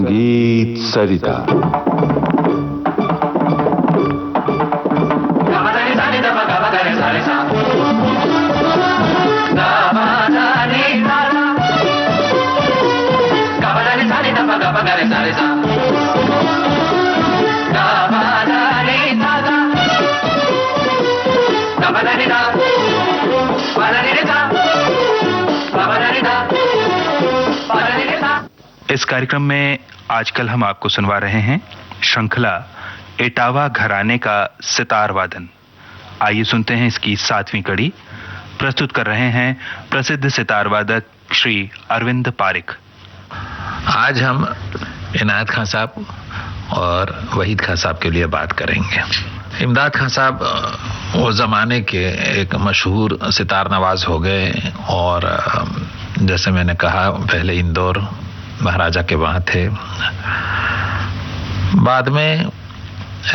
संगीत सरिता। इस कार्यक्रम में आजकल हम आपको सुनवा रहे हैं श्रृंखला इटावा घराने का सितार वादन। आइए सुनते हैं इसकी 7वीं कड़ी। प्रस्तुत कर रहे हैं प्रसिद्ध सितार वादक श्री अरविंद पारिक। आज हम इनायत खां साहब और वहीद खां साहब के लिए बात करेंगे। इमदाद खां साहब वो ज़माने के एक मशहूर सितार नवाज हो गए और जैसे मैंने कहा पहले इंदौर महाराजा के वहाँ थे। बाद में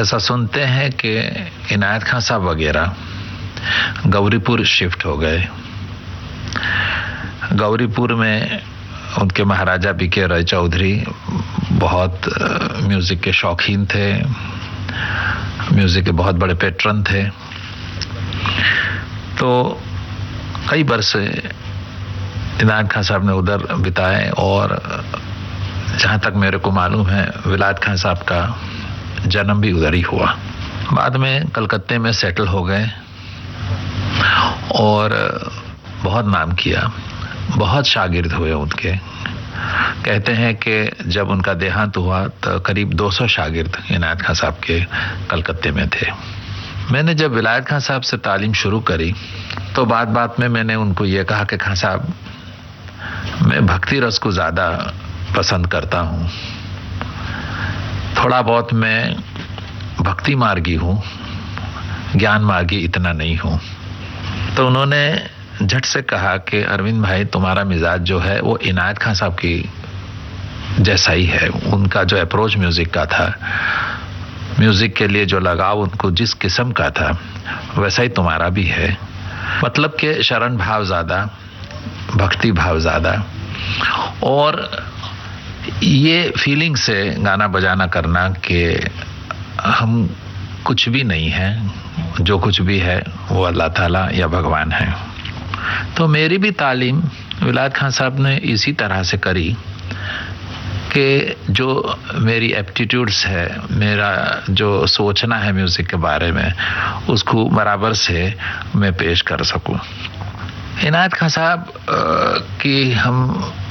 ऐसा सुनते हैं कि इनायत खां साहब वगैरह गौरीपुर शिफ्ट हो गए। गौरीपुर में उनके महाराजा बीके रॉय चौधरी बहुत म्यूज़िक के शौकीन थे, म्यूज़िक के बहुत बड़े पेट्रन थे। तो कई बरस इनायत खां साहब ने उधर बिताए और जहाँ तक मेरे को मालूम है विलायत खां साहब का जन्म भी उधर ही हुआ। बाद में कलकत्ते में सेटल हो गए और बहुत नाम किया, बहुत शागिर्द हुए उनके। कहते हैं कि जब उनका देहांत हुआ तो करीब 200 शागिर्द इनायत खां साहब के कलकत्ते में थे। मैंने जब विलायत खां साहब से तालीम शुरू करी तो बात बात में मैंने उनको ये कहा कि खां साहब मैं भक्ति रस को ज़्यादा पसंद करता हूँ, थोड़ा बहुत मैं भक्ति मार्गी हूँ, ज्ञान मार्गी इतना नहीं हूँ। तो उन्होंने झट से कहा कि अरविंद भाई तुम्हारा मिजाज जो है वो इनायत खां साहब की जैसा ही है। उनका जो अप्रोच म्यूज़िक का था, म्यूज़िक के लिए जो लगाव उनको जिस किस्म का था वैसा ही तुम्हारा भी है। मतलब कि शरण भाव ज़्यादा, भक्ति भाव ज़्यादा और ये फीलिंग से गाना बजाना करना कि हम कुछ भी नहीं हैं, जो कुछ भी है वो अल्लाह ताला या भगवान है। तो मेरी भी तालीम विलायत खां साहब ने इसी तरह से करी कि जो मेरी एप्टीट्यूड्स है, मेरा जो सोचना है म्यूज़िक के बारे में, उसको बराबर से मैं पेश कर सकूं। इनायत खां साहब की हम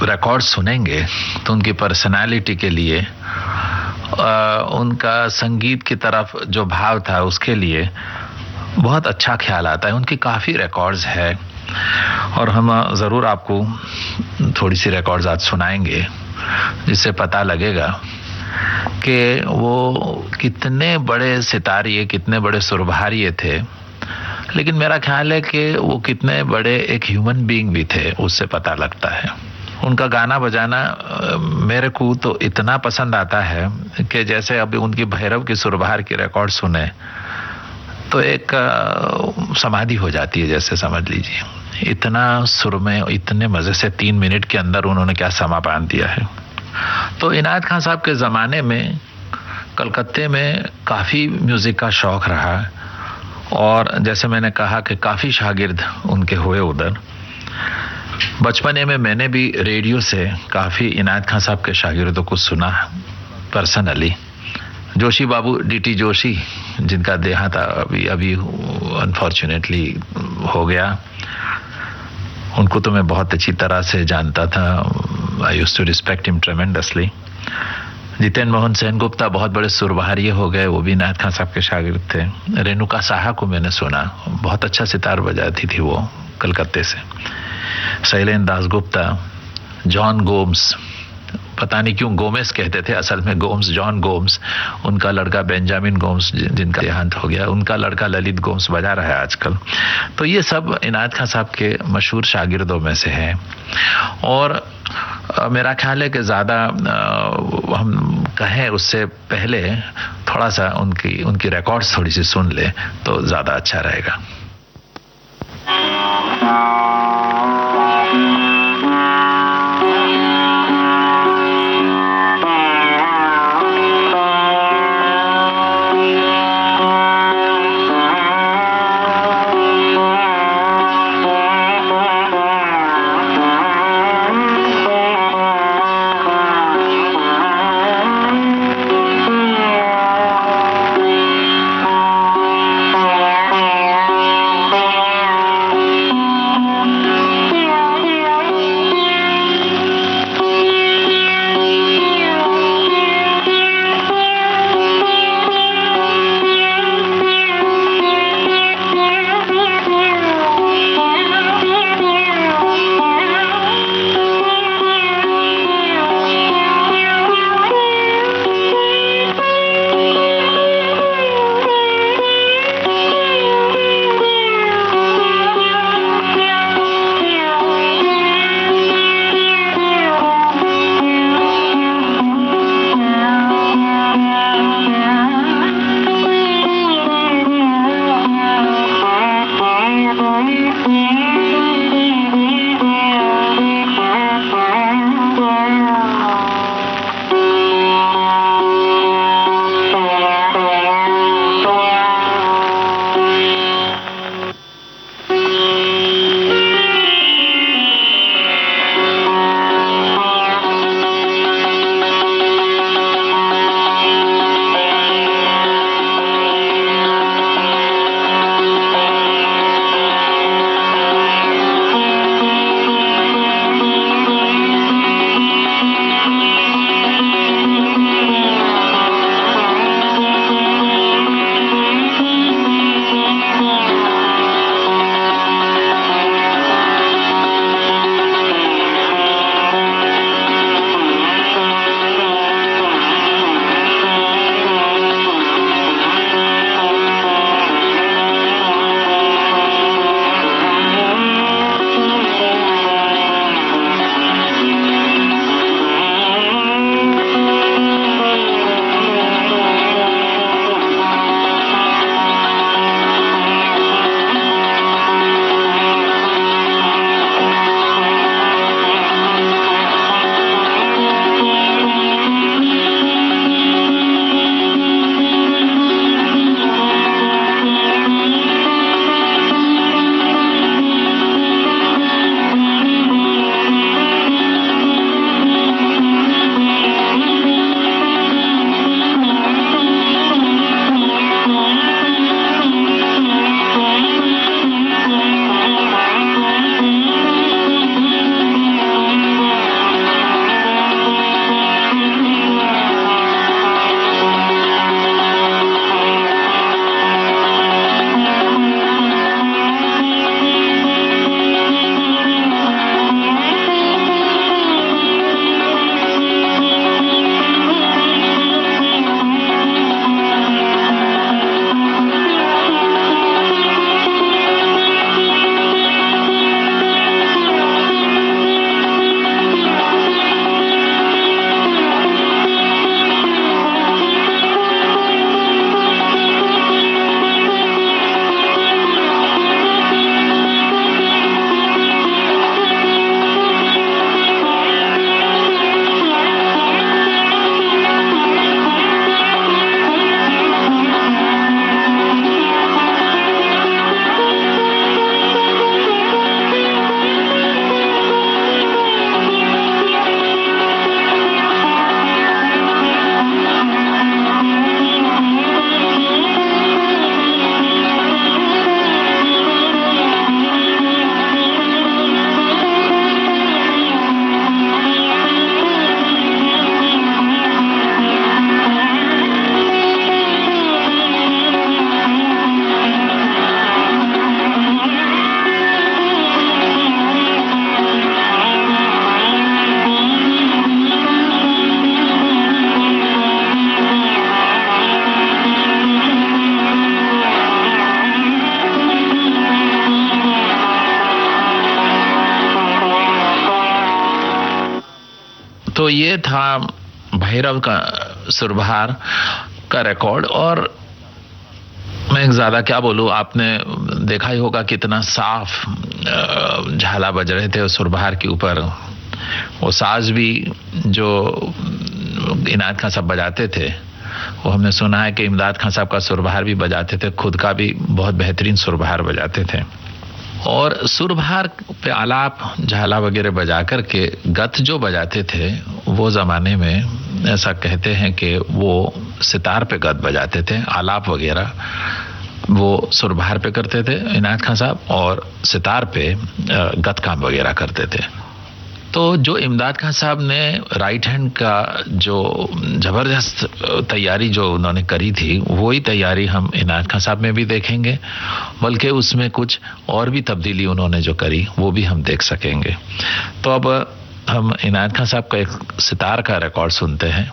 रिकॉर्ड सुनेंगे तो उनकी पर्सनालिटी के लिए, उनका संगीत की तरफ जो भाव था उसके लिए बहुत अच्छा ख्याल आता है। उनकी काफ़ी रिकॉर्ड्स है और हम ज़रूर आपको थोड़ी सी रिकॉर्ड्स आज सुनाएंगे जिससे पता लगेगा कि वो कितने बड़े सितारिये, कितने बड़े सुरबहारिये थे। लेकिन मेरा ख्याल है कि वो कितने बड़े एक ह्यूमन बीइंग भी थे, उससे पता लगता है। उनका गाना बजाना मेरे को तो इतना पसंद आता है कि जैसे अभी उनकी भैरव की सुरबहार की रिकॉर्ड सुने तो एक समाधि हो जाती है, जैसे समझ लीजिए। इतना सुर में इतने मज़े से 3 मिनट के अंदर उन्होंने क्या समा बांध दिया है। तो इनायत खां साहब के ज़माने में कलकत्ते में काफ़ी म्यूज़िक का शौक़ रहा और जैसे मैंने कहा कि काफ़ी शागिर्द उनके हुए उधर। बचपने में मैंने भी रेडियो से काफ़ी इनायत खां साहब के शागिर्दों को सुना पर्सनली। जोशी बाबू डीटी जोशी जिनका देहांत अभी अनफॉर्चुनेटली हो गया, उनको तो मैं बहुत अच्छी तरह से जानता था। I used to respect him tremendously. Jitendra Mohan Sengupta बहुत बड़े सुरबहारिये हो गए, वो भी इनायत खां साहब के शागिर्द थे। रेणुका साहा को मैंने सुना, बहुत अच्छा सितार बजाती थी वो कलकत्ते से। शैलेंद्र दासगुप्ता, जॉन गोम्स, पता नहीं क्यों गोमेस कहते थे, असल में गोम्स, जॉन गोम्स। उनका लड़का बेंजामिन गोम्स जिनका देहांत हो गया, उनका लड़का ललित गोम्स बजा रहा है आजकल। तो ये सब इनायत खां साहब के मशहूर शागिर्दों में से हैं और मेरा ख्याल है कि ज़्यादा हम कहें उससे पहले थोड़ा सा उनकी रिकॉर्ड्स थोड़ी सी सुन ले तो ज़्यादा अच्छा रहेगा। तो ये था भैरव का सुरबहार का रिकॉर्ड। और मैं ज्यादा क्या बोलूं, आपने देखा ही होगा कितना साफ झाला बज रहे थे उस सुरबहार के ऊपर। वो साज भी जो इनायत खान साहब बजाते थे, वो हमने सुना है कि इमदाद खान साहब का सुरबहार भी बजाते थे, खुद का भी बहुत बेहतरीन सुरबहार बजाते थे। और सुरबहार पे आलाप झाला वगैरह बजा करके गत जो बजाते थे, वो जमाने में ऐसा कहते हैं कि वो सितार पे गत बजाते थे। आलाप वगैरह वो सुरबहार पे करते थे इनायत खान साहब, और सितार पे गत काम वगैरह करते थे। तो जो इमदाद खान साहब ने राइट हैंड का जो जबरदस्त तैयारी जो उन्होंने करी थी, वही तैयारी हम इनायत खान साहब में भी देखेंगे, बल्कि उसमें कुछ और भी तब्दीली उन्होंने जो करी वो भी हम देख सकेंगे। तो अब हम इनायत खान साहब का एक सितार का रिकॉर्ड सुनते हैं,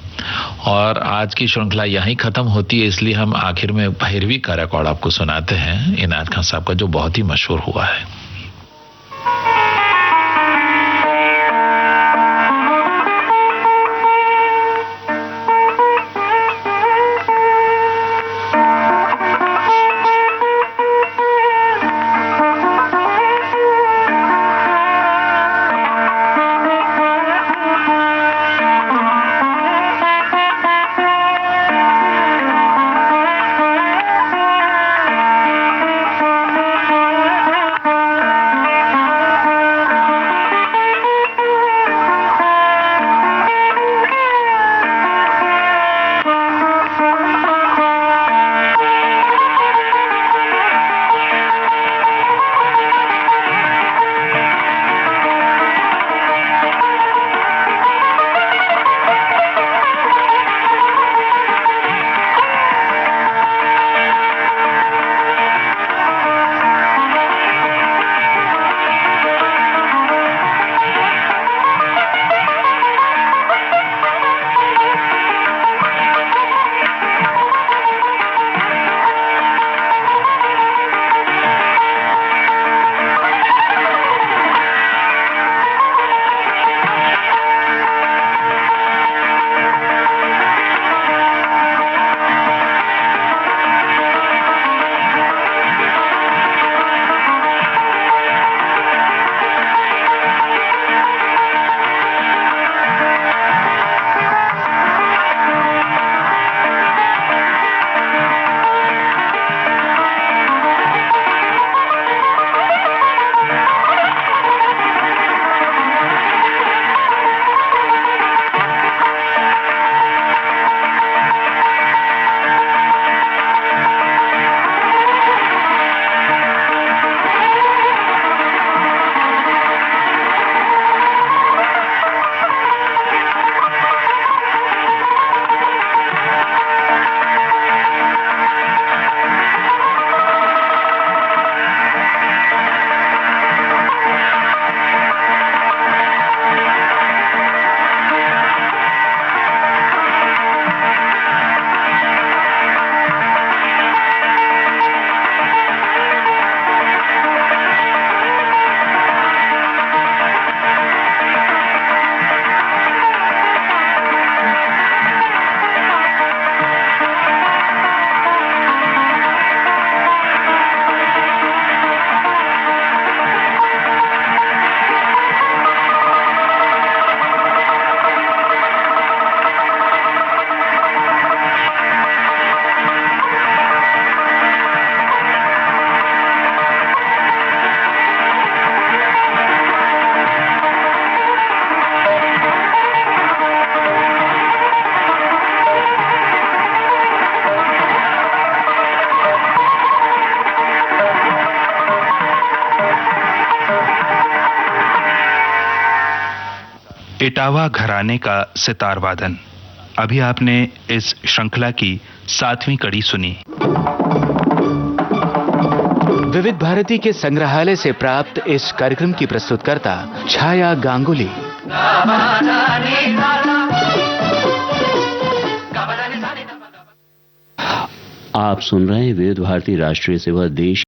और आज की श्रृंखला यहीं खत्म होती है, इसलिए हम आखिर में भैरवी का रिकॉर्ड आपको सुनाते हैं इनायत खान साहब का, जो बहुत ही मशहूर हुआ है। इटावा घराने का सितार वादन। अभी आपने इस श्रृंखला की 7वीं कड़ी सुनी। विविध भारती के संग्रहालय से प्राप्त इस कार्यक्रम की प्रस्तुतकर्ता छाया गांगुली। आप सुन रहे हैं विविध भारती राष्ट्रीय सेवा देश